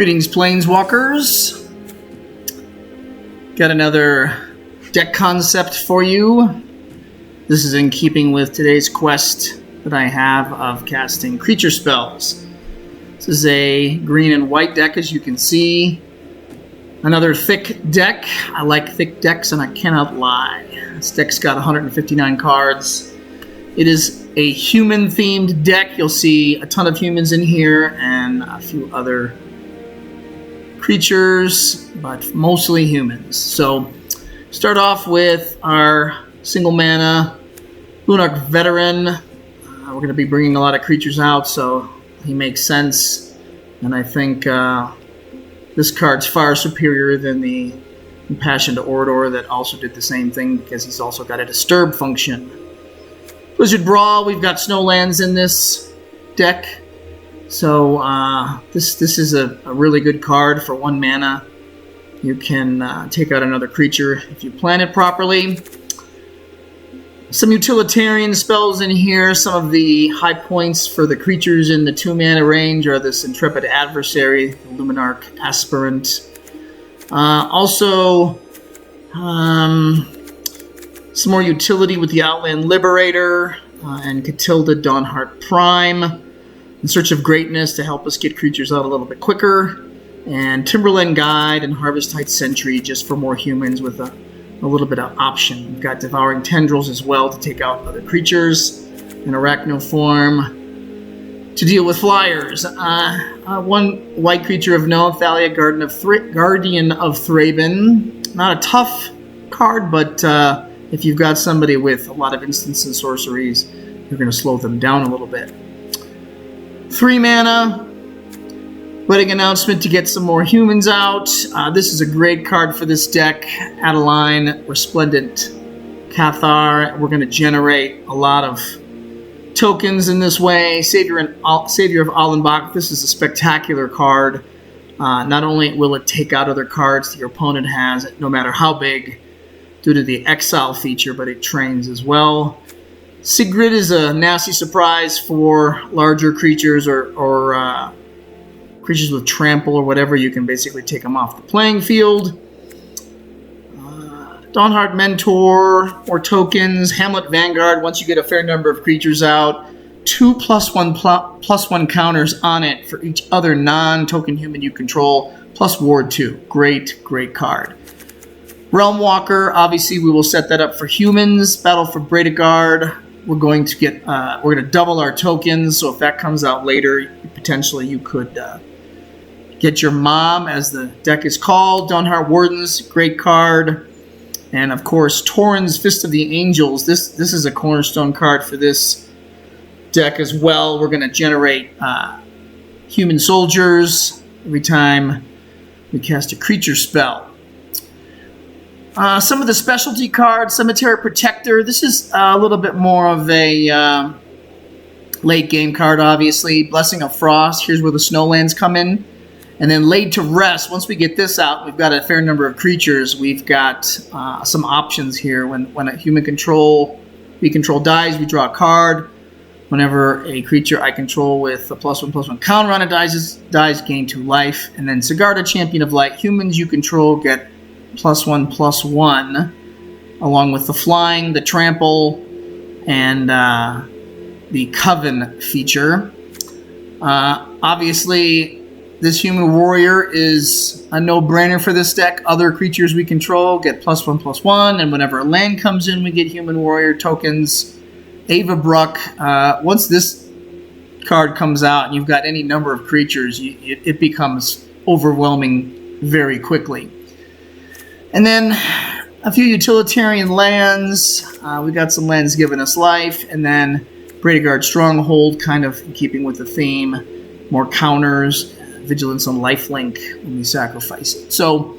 Greetings, Planeswalkers. Got another deck concept for you. This is in keeping with today's quest that I have of casting creature spells. This is a green and white deck, as you can see. Another thick deck. I like thick decks, and I cannot lie. This deck's got 159 cards. It is a human-themed deck. You'll see a ton of humans in here and a few other creatures, but mostly humans. So, start off with our single mana Lunarch Veteran. We're going to be bringing a lot of creatures out, so he makes sense. And I think this card's far superior than the Impassioned Orator that also did the same thing, because he's also got a disturb function. Blizzard Brawl, we've got snowlands in this deck. So this is a really good card for 1 mana. You can take out another creature if you plan it properly. Some utilitarian spells in here. Some of the high points for the creatures in the 2 mana range are this Intrepid Adversary, the Lunarch Aspirant. Also, some more utility with the Outland Liberator and Katilda Dawnhart Prime. In Search of Greatness to help us get creatures out a little bit quicker. And Timberland Guide and Harvest-Tide Sentry just for more humans with a little bit of option. We've got Devouring Tendrils as well to take out other creatures. And Arachnoform to deal with flyers. One white creature of note, Thalia, Guardian of Thraben. Not a tough card, but if you've got somebody with a lot of instants and sorceries, you're going to slow them down a little bit. 3 mana, wedding announcement to get some more humans out. This is a great card for this deck. Adeline, Resplendent Cathar. We're going to generate a lot of tokens in this way. Savior of Allenbach. This is a spectacular card. Not only will it take out other cards that your opponent has, no matter how big, due to the exile feature, but it trains as well. Sigrid is a nasty surprise for larger creatures or creatures with trample or whatever. You can basically take them off the playing field. Dawnhart Mentor or tokens. Hamlet Vanguard. Once you get a fair number of creatures out, 2 +1/+1 counters on it for each other non-token human you control, plus Ward 2. Great card. Realm Walker. Obviously, we will set that up for humans. Battle for Bredegard. We're going to double our tokens, so if that comes out later, potentially you could get your mom, as the deck is called. Dawnhart Wardens, great card. And of course, Tauren's Fist of the Angels. This is a cornerstone card for this deck as well. We're going to generate human soldiers every time we cast a creature spell. Some of the specialty cards, Cemetery Protector. This is a little bit more of a late game card, obviously. Blessing of Frost. Here's where the snowlands come in. And then Laid to Rest. Once we get this out, we've got a fair number of creatures. We've got some options here. When a human we control dies, we draw a card. Whenever a creature I control with a +1/+1 counter on it dies, gain 2 life. And then Sigarda, Champion of Light. Humans you control get +1/+1, along with the flying, the trample, and the Coven feature. Obviously, this human warrior is a no-brainer for this deck. Other creatures we control get +1/+1, and whenever a land comes in, we get human warrior tokens. Ava Bruck. Once this card comes out and you've got any number of creatures, it becomes overwhelming very quickly. And then a few utilitarian lands. We got some lands giving us life. And then Bredegard Stronghold, kind of in keeping with the theme. More counters. Vigilance on lifelink when we sacrifice it. So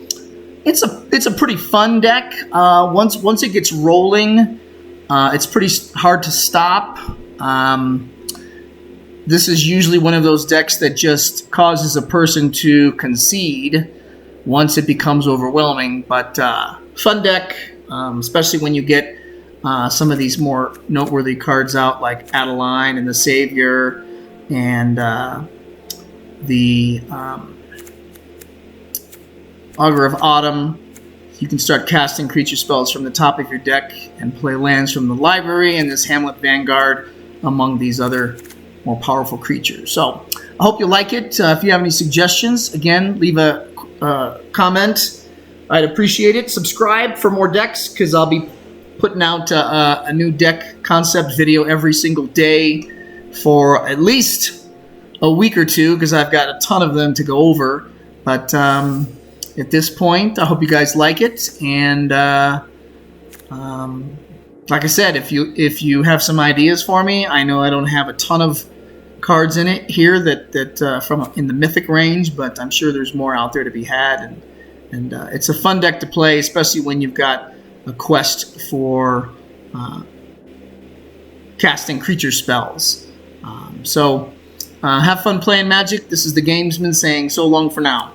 it's a pretty fun deck. Once it gets rolling, it's pretty hard to stop. This is usually one of those decks that just causes a person to concede once it becomes overwhelming. But fun deck, especially when you get some of these more noteworthy cards out, like Adeline and the Savior, and the Augur of Autumn. You can start casting creature spells from the top of your deck and play lands from the library and this Hamlet Vanguard among these other more powerful creatures. So I hope you like it. If you have any suggestions, again, leave a comment. I'd appreciate it. Subscribe for more decks, because I'll be putting out a new deck concept video every single day for at least a week or two, because I've got a ton of them to go over. But at this point, I hope you guys like it. And like I said, if you have some ideas for me, I know I don't have a ton of cards in it here that from in the mythic range, but I'm sure there's more out there to be had. And it's a fun deck to play, especially when you've got a quest for casting creature spells. So have fun playing Magic. This is the Gamesman saying so long for now.